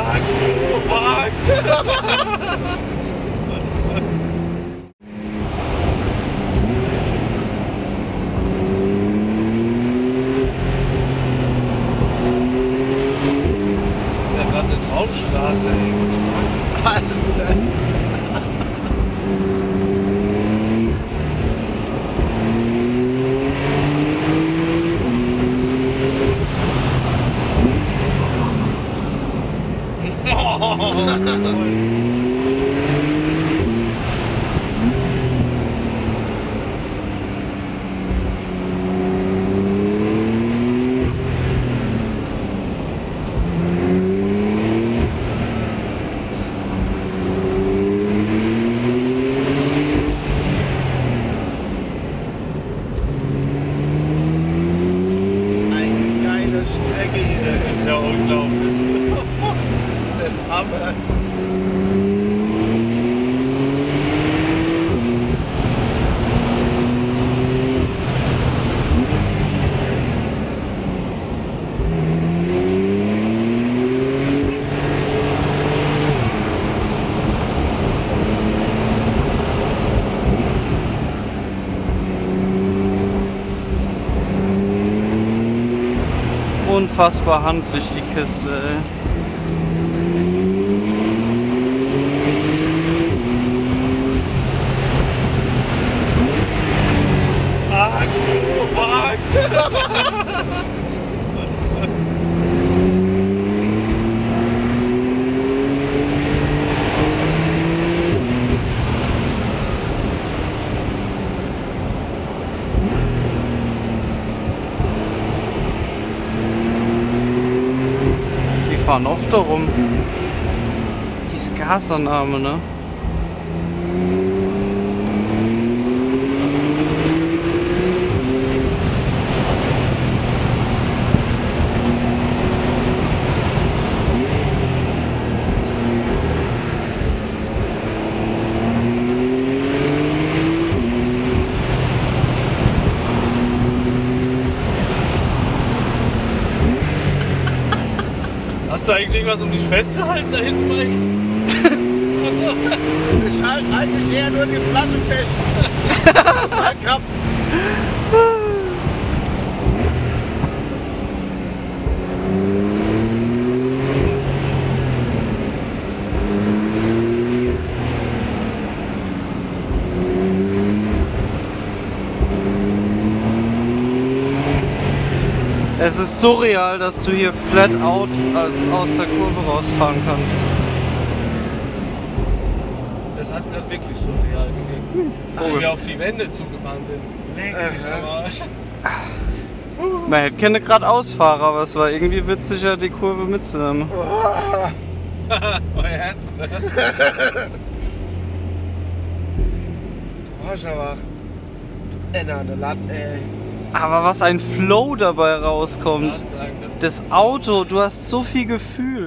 Max! Das ist ja gerade eine Traumstraße, ey. Wahnsinn. Das ist ja unglaublich. Das ist Hammer. Unfassbar handlich die Kiste, ey. Max! Die fahren oft darum. Die Gasannahme, ne? Hast du eigentlich irgendwas, um dich festzuhalten da hinten, Mike? Ich halte eigentlich eher nur die Flasche fest. Mein Kopf. Es ist surreal, dass du hier flat out als aus der Kurve rausfahren kannst. Das hat gerade wirklich so real gegeben. Wo wir auf die Wände zugefahren sind. Leck mich am Arsch. Man hätte keine geradeausfahrer, aber es war irgendwie witziger, die Kurve mitzunehmen. Euer Herz. Du hast aber einer an der Latte, ey. Aber was ein Flow dabei rauskommt. Sagen, dass Das Auto, du hast so viel Gefühl.